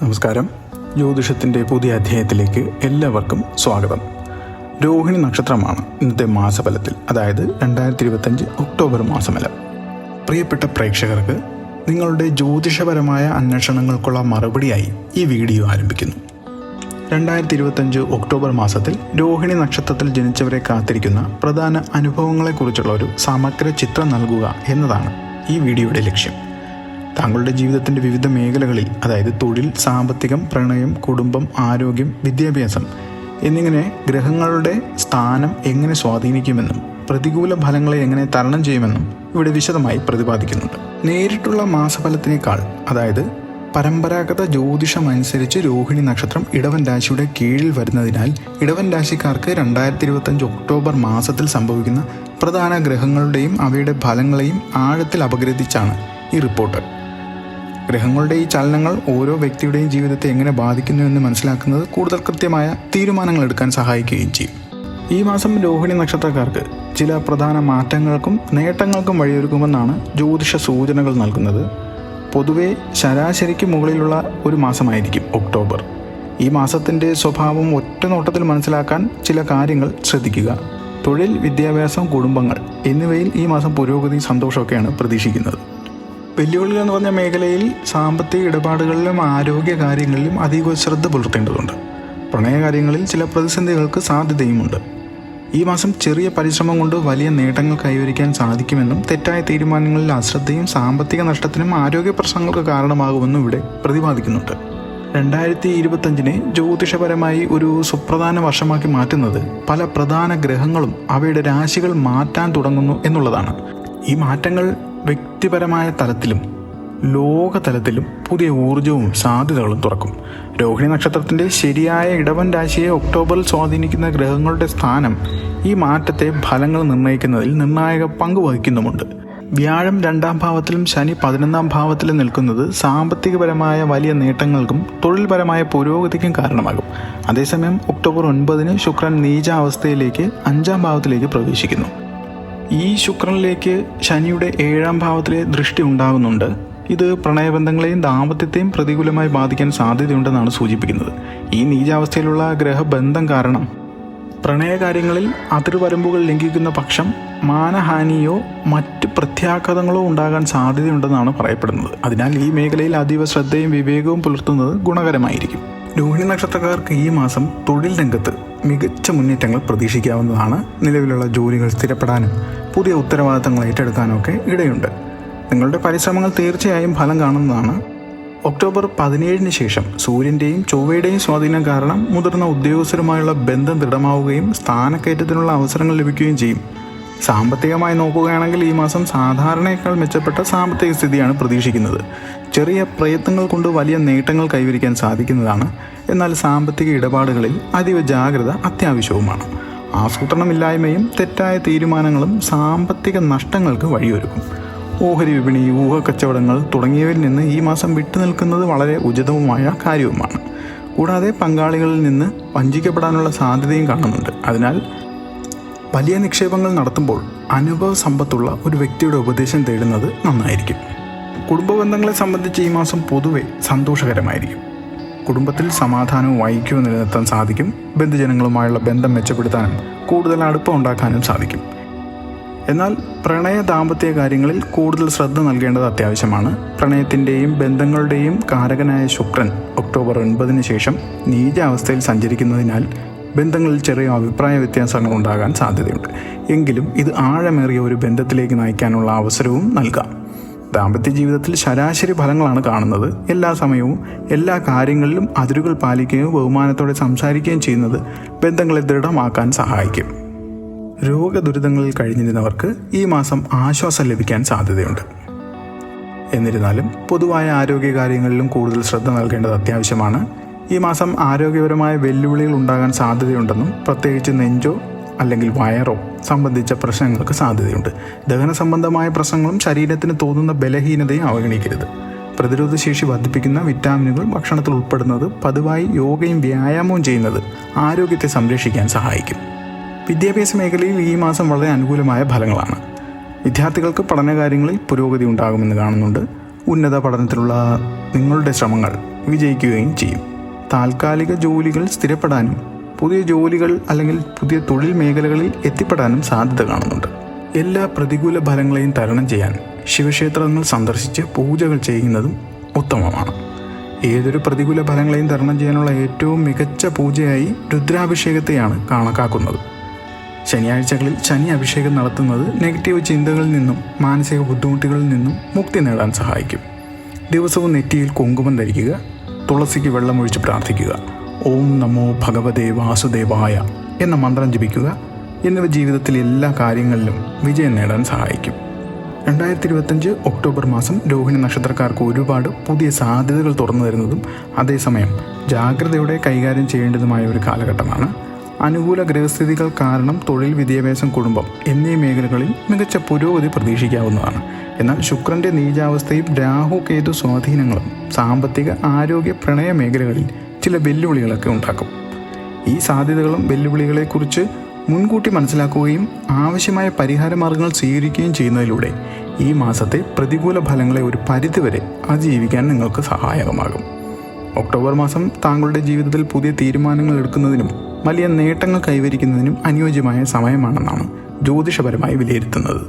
നമസ്കാരം. ജ്യോതിഷത്തിൻ്റെ പുതിയ അധ്യായത്തിലേക്ക് എല്ലാവർക്കും സ്വാഗതം. രോഹിണി നക്ഷത്രമാണ് ഇന്നത്തെ മാസഫലത്തിൽ, അതായത് 2025 ഒക്ടോബർ മാസഫലം. പ്രിയപ്പെട്ട പ്രേക്ഷകർക്ക് നിങ്ങളുടെ ജ്യോതിഷപരമായ അന്വേഷണങ്ങൾക്കുള്ള മറുപടിയായി ഈ വീഡിയോ ആരംഭിക്കുന്നു. 2025 ഒക്ടോബർ മാസത്തിൽ രോഹിണി നക്ഷത്രത്തിൽ ജനിച്ചവരെ കാത്തിരിക്കുന്ന പ്രധാന അനുഭവങ്ങളെക്കുറിച്ചുള്ള ഒരു സമഗ്ര ചിത്രം നൽകുക എന്നതാണ് ഈ വീഡിയോയുടെ ലക്ഷ്യം. താങ്കളുടെ ജീവിതത്തിൻ്റെ വിവിധ മേഖലകളിൽ, അതായത് തൊഴിൽ, സാമ്പത്തികം, പ്രണയം, കുടുംബം, ആരോഗ്യം, വിദ്യാഭ്യാസം എന്നിങ്ങനെ ഗ്രഹങ്ങളുടെ സ്ഥാനം എങ്ങനെ സ്വാധീനിക്കുമെന്നും പ്രതികൂല ഫലങ്ങളെ എങ്ങനെ തരണം ചെയ്യുമെന്നും ഇവിടെ വിശദമായി പ്രതിപാദിക്കുന്നുണ്ട്. നേരിട്ടുള്ള മാസഫലത്തിനേക്കാൾ, അതായത് പരമ്പരാഗത ജ്യോതിഷം അനുസരിച്ച് രോഹിണി നക്ഷത്രം ഇടവൻ രാശിയുടെ കീഴിൽ വരുന്നതിനാൽ ഇടവൻ രാശിക്കാർക്ക് 2025 ഒക്ടോബർ മാസത്തിൽ സംഭവിക്കുന്ന പ്രധാന ഗ്രഹങ്ങളുടെയും അവയുടെ ഫലങ്ങളെയും ആഴത്തിൽ അപഗ്രഥിച്ചാണ് ഈ റിപ്പോർട്ട്. ഗ്രഹങ്ങളുടെ ഈ ചലനങ്ങൾ ഓരോ വ്യക്തിയുടെയും ജീവിതത്തെ എങ്ങനെ ബാധിക്കുന്നു എന്ന് മനസ്സിലാക്കുന്നത് കൂടുതൽ കൃത്യമായ തീരുമാനങ്ങൾ എടുക്കാൻ സഹായിക്കുകയും ചെയ്യും. ഈ മാസം രോഹിണി നക്ഷത്രക്കാർക്ക് ചില പ്രധാന മാറ്റങ്ങൾക്കും നേട്ടങ്ങൾക്കും വഴിയൊരുക്കുമെന്നാണ് ജ്യോതിഷ സൂചനകൾ നൽകുന്നത്. പൊതുവെ ശരാശരിക്ക് മുകളിലുള്ള ഒരു മാസമായിരിക്കും ഒക്ടോബർ. ഈ മാസത്തിൻ്റെ സ്വഭാവം ഒറ്റ നോട്ടത്തിൽ മനസ്സിലാക്കാൻ ചില കാര്യങ്ങൾ ശ്രദ്ധിക്കുക. തൊഴിൽ, വിദ്യാഭ്യാസം, കുടുംബങ്ങൾ എന്നിവയിൽ ഈ മാസം പുരോഗതി, സന്തോഷമൊക്കെയാണ് പ്രതീക്ഷിക്കുന്നത്. വെല്ലുവിളികൾ എന്ന് പറഞ്ഞ മേഖലയിൽ സാമ്പത്തിക ഇടപാടുകളിലും ആരോഗ്യ കാര്യങ്ങളിലും അധിക ശ്രദ്ധ പുലർത്തേണ്ടതുണ്ട്. പ്രണയകാര്യങ്ങളിൽ ചില പ്രതിസന്ധികൾക്ക് സാധ്യതയുമുണ്ട്. ഈ മാസം ചെറിയ പരിശ്രമം കൊണ്ട് വലിയ നേട്ടങ്ങൾ കൈവരിക്കാൻ സാധിക്കുമെന്നും തെറ്റായ തീരുമാനങ്ങളിൽ അശ്രദ്ധയും സാമ്പത്തിക നഷ്ടത്തിനും ആരോഗ്യ പ്രശ്നങ്ങൾക്ക് കാരണമാകുമെന്നും ഇവിടെ പ്രതിപാദിക്കുന്നുണ്ട്. 2025 ജ്യോതിഷപരമായി ഒരു സുപ്രധാന വർഷമാക്കി മാറ്റുന്നത് പല പ്രധാന ഗ്രഹങ്ങളും അവയുടെ രാശികൾ മാറ്റാൻ തുടങ്ങുന്നു എന്നുള്ളതാണ്. ഈ മാറ്റങ്ങൾ വ്യക്തിപരമായ തലത്തിലും ലോകതലത്തിലും പുതിയ ഊർജവും സാധ്യതകളും തുറക്കും. രോഹിണി നക്ഷത്രത്തിൻ്റെ ശരിയായ ഇടവൻ രാശിയെ ഒക്ടോബറിൽ സ്വാധീനിക്കുന്ന ഗ്രഹങ്ങളുടെ സ്ഥാനം ഈ മാറ്റത്തെ ഫലങ്ങൾ നിർണ്ണയിക്കുന്നതിൽ നിർണായക പങ്ക് വഹിക്കുന്നുമുണ്ട്. വ്യാഴം 2ാം ഭാവത്തിലും ശനി 11ാം ഭാവത്തിലും നിൽക്കുന്നത് സാമ്പത്തികപരമായ വലിയ നേട്ടങ്ങൾക്കും തൊഴിൽപരമായ പുരോഗതിക്കും കാരണമാകും. അതേസമയം ഒക്ടോബർ 9 ശുക്രൻ നീചാവസ്ഥയിലേക്ക് 5ാം ഭാവത്തിലേക്ക് പ്രവേശിക്കുന്നു. ഈ ശുക്രനിലേക്ക് ശനിയുടെ 7ാം ഭാവത്തിലെ ദൃഷ്ടി ഉണ്ടാകുന്നുണ്ട്. ഇത് പ്രണയബന്ധങ്ങളെയും ദാമ്പത്യത്തെയും പ്രതികൂലമായി ബാധിക്കാൻ സാധ്യതയുണ്ടെന്നാണ് സൂചിപ്പിക്കുന്നത്. ഈ നീചാവസ്ഥയിലുള്ള ഗ്രഹബന്ധം കാരണം പ്രണയകാര്യങ്ങളിൽ അതിർവരമ്പുകൾ ലംഘിക്കുന്ന പക്ഷം മാനഹാനിയോ മറ്റ് പ്രത്യാഘാതങ്ങളോ ഉണ്ടാകാൻ സാധ്യതയുണ്ടെന്നാണ് പറയപ്പെടുന്നത്. അതിനാൽ ഈ മേഖലയിൽ അതീവ ശ്രദ്ധയും വിവേകവും പുലർത്തുന്നത് ഗുണകരമായിരിക്കും. രോഹിണി നക്ഷത്രക്കാർക്ക് ഈ മാസം തൊഴിൽ രംഗത്ത് മികച്ച മുന്നേറ്റങ്ങൾ പ്രതീക്ഷിക്കാവുന്നതാണ്. നിലവിലുള്ള ജോലികൾ സ്ഥിരപ്പെടാനും പുതിയ ഉത്തരവാദിത്തങ്ങൾ ഏറ്റെടുക്കാനും ഒക്കെ ഇടയുണ്ട്. നിങ്ങളുടെ പരിശ്രമങ്ങൾ തീർച്ചയായും ഫലം കാണുന്നതാണ്. ഒക്ടോബർ 17 ശേഷം സൂര്യൻ്റെയും ചൊവ്വയുടെയും സ്വാധീനം കാരണം മുതിർന്ന ഉദ്യോഗസ്ഥരുമായുള്ള ബന്ധം ദൃഢമാവുകയും സ്ഥാനക്കയറ്റത്തിനുള്ള അവസരങ്ങൾ ലഭിക്കുകയും ചെയ്യും. സാമ്പത്തികമായി നോക്കുകയാണെങ്കിൽ ഈ മാസം സാധാരണയേക്കാൾ മെച്ചപ്പെട്ട സാമ്പത്തിക സ്ഥിതിയാണ് പ്രതീക്ഷിക്കുന്നത്. ചെറിയ പ്രയത്നങ്ങൾ കൊണ്ട് വലിയ നേട്ടങ്ങൾ കൈവരിക്കാൻ സാധിക്കുന്നതാണ്. എന്നാൽ സാമ്പത്തിക ഇടപാടുകളിൽ അതീവ ജാഗ്രത അത്യാവശ്യവുമാണ്. ആസൂത്രണമില്ലായ്മയും തെറ്റായ തീരുമാനങ്ങളും സാമ്പത്തിക നഷ്ടങ്ങൾക്ക് വഴിയൊരുക്കും. ഓഹരി വിപണി, ഊഹക്കച്ചവടങ്ങൾ തുടങ്ങിയവയിൽ നിന്ന് ഈ മാസം വിട്ടുനിൽക്കുന്നത് വളരെ ഉചിതവുമായ കാര്യവുമാണ്. കൂടാതെ പങ്കാളികളിൽ നിന്ന് വഞ്ചിക്കപ്പെടാനുള്ള സാധ്യതയും കാണുന്നുണ്ട്. അതിനാൽ വലിയ നിക്ഷേപങ്ങൾ നടത്തുമ്പോൾ അനുഭവ സമ്പത്തുള്ള ഒരു വ്യക്തിയുടെ ഉപദേശം തേടുന്നത് നന്നായിരിക്കും. കുടുംബ ബന്ധങ്ങളെ സംബന്ധിച്ച് ഈ മാസം പൊതുവെ സന്തോഷകരമായിരിക്കും. കുടുംബത്തിൽ സമാധാനവും ഐക്യവും നിലനിർത്താൻ സാധിക്കും. ബന്ധുജനങ്ങളുമായുള്ള ബന്ധം മെച്ചപ്പെടുത്താനും കൂടുതൽ അടുപ്പം ഉണ്ടാക്കാനും സാധിക്കും. എന്നാൽ പ്രണയ ദാമ്പത്യ കാര്യങ്ങളിൽ കൂടുതൽ ശ്രദ്ധ നൽകേണ്ടത് അത്യാവശ്യമാണ്. പ്രണയത്തിൻ്റെയും ബന്ധങ്ങളുടെയും കാരകനായ ശുക്രൻ ഒക്ടോബർ 9 ശേഷം നീചാവസ്ഥയിൽ സഞ്ചരിക്കുന്നതിനാൽ ബന്ധങ്ങളിൽ ചെറിയ അഭിപ്രായ വ്യത്യാസങ്ങൾ ഉണ്ടാകാൻ സാധ്യതയുണ്ട്. എങ്കിലും ഇത് ആഴമേറിയ ഒരു ബന്ധത്തിലേക്ക് നയിക്കാനുള്ള അവസരവും നൽകാം. ദാമ്പത്യ ജീവിതത്തിൽ ശരാശരി ഫലങ്ങളാണ് കാണുന്നത്. എല്ലാ സമയവും എല്ലാ കാര്യങ്ങളിലും അതിരുകൾ പാലിക്കുകയും ബഹുമാനത്തോടെ സംസാരിക്കുകയും ചെയ്യുന്നത് ബന്ധങ്ങളെ ദൃഢമാക്കാൻ സഹായിക്കും. രോഗദുരിതങ്ങളിൽ കഴിഞ്ഞിരുന്നവർക്ക് ഈ മാസം ആശ്വാസം ലഭിക്കാൻ സാധ്യതയുണ്ട്. എന്നിരുന്നാലും പൊതുവായ ആരോഗ്യകാര്യങ്ങളിലും കൂടുതൽ ശ്രദ്ധ നൽകേണ്ടത് അത്യാവശ്യമാണ്. ഈ മാസം ആരോഗ്യപരമായ വെല്ലുവിളികൾ ഉണ്ടാകാൻ സാധ്യതയുണ്ടെന്നും പ്രത്യേകിച്ച് നെഞ്ചോ അല്ലെങ്കിൽ വയറോ സംബന്ധിച്ച പ്രശ്നങ്ങൾക്ക് സാധ്യതയുണ്ട്. ദഹന സംബന്ധമായ പ്രശ്നങ്ങളും ശരീരത്തിന് തോന്നുന്ന ബലഹീനതയും അവഗണിക്കരുത്. പ്രതിരോധശേഷി വർദ്ധിപ്പിക്കുന്ന വിറ്റാമിനുകൾ ഭക്ഷണത്തിൽ ഉൾപ്പെടുന്നത്, പതിവായി യോഗയും വ്യായാമവും ചെയ്യുന്നത് ആരോഗ്യത്തെ സംരക്ഷിക്കാൻ സഹായിക്കും. വിദ്യാഭ്യാസ മേഖലയിൽ ഈ മാസം വളരെ അനുകൂലമായ ഫലങ്ങളാണ്. വിദ്യാർത്ഥികൾക്ക് പഠനകാര്യങ്ങളിൽ പുരോഗതി ഉണ്ടാകുമെന്ന് കാണുന്നുണ്ട്. ഉന്നത പഠനത്തിലുള്ള നിങ്ങളുടെ ശ്രമങ്ങൾ വിജയിക്കുകയും ചെയ്യും. താൽക്കാലിക ജോലികൾ സ്ഥിരപ്പെടാനും പുതിയ ജോലികൾ അല്ലെങ്കിൽ പുതിയ തൊഴിൽ മേഖലകളിൽ എത്തിപ്പെടാനും സാധ്യത കാണുന്നുണ്ട്. എല്ലാ പ്രതികൂല ഫലങ്ങളെയും തരണം ചെയ്യാൻ ശിവക്ഷേത്രങ്ങൾ സന്ദർശിച്ച് പൂജകൾ ചെയ്യുന്നതും ഉത്തമമാണ്. ഏതൊരു പ്രതികൂല ഫലങ്ങളെയും തരണം ചെയ്യാനുള്ള ഏറ്റവും മികച്ച പൂജയായി രുദ്രാഭിഷേകത്തെയാണ് കണക്കാക്കുന്നത്. ശനിയാഴ്ചകളിൽ ശനി അഭിഷേകം നടത്തുന്നത് നെഗറ്റീവ് ചിന്തകളിൽ നിന്നും മാനസിക ബുദ്ധിമുട്ടുകളിൽ നിന്നും മുക്തി നേടാൻ സഹായിക്കും. ദിവസവും നെറ്റിയിൽ കുങ്കുമം ധരിക്കുക, തുളസിക്ക് വെള്ളമൊഴിച്ച് പ്രാർത്ഥിക്കുക, ഓം നമോ ഭഗവതേ വാസുദേവായ എന്ന മന്ത്രം ജപിക്കുക എന്നിവ ജീവിതത്തിലെ എല്ലാ കാര്യങ്ങളിലും വിജയം നേടാൻ സഹായിക്കും. 2025 ഒക്ടോബർ മാസം രോഹിണി നക്ഷത്രക്കാർക്ക് ഒരുപാട് പുതിയ സാധ്യതകൾ തുറന്നു തരുന്നതും അതേസമയം ജാഗ്രതയോടെ കൈകാര്യം ചെയ്യേണ്ടതുമായ ഒരു കാലഘട്ടമാണ്. അനുകൂല ഗ്രഹസ്ഥിതികൾ കാരണം തൊഴിൽ, വിദ്യാഭ്യാസം, കുടുംബം എന്നീ മേഖലകളിൽ മികച്ച പുരോഗതി പ്രതീക്ഷിക്കാവുന്നതാണ്. എന്നാൽ ശുക്രൻ്റെ നീചാവസ്ഥയും രാഹു കേതു സ്വാധീനങ്ങളും സാമ്പത്തിക, ആരോഗ്യ, പ്രണയ മേഖലകളിൽ ചില വെല്ലുവിളികളൊക്കെ ഉണ്ടാക്കും. ഈ സാധ്യതകളും വെല്ലുവിളികളെക്കുറിച്ച് മുൻകൂട്ടി മനസ്സിലാക്കുകയും ആവശ്യമായ പരിഹാര മാർഗങ്ങൾ സ്വീകരിക്കുകയും ചെയ്യുന്നതിലൂടെ ഈ മാസത്തെ പ്രതികൂല ഫലങ്ങളെ ഒരു പരിധിവരെ അതിജീവിക്കാൻ നിങ്ങൾക്ക് സഹായകമാകും. ഒക്ടോബർ മാസം താങ്കളുടെ ജീവിതത്തിൽ പുതിയ തീരുമാനങ്ങൾ എടുക്കുന്നതിനും വലിയ നേട്ടങ്ങൾ കൈവരിക്കുന്നതിനും അനുയോജ്യമായ സമയമാണെന്നാണ് ജ്യോതിഷപരമായി വിലയിരുത്തുന്നത്.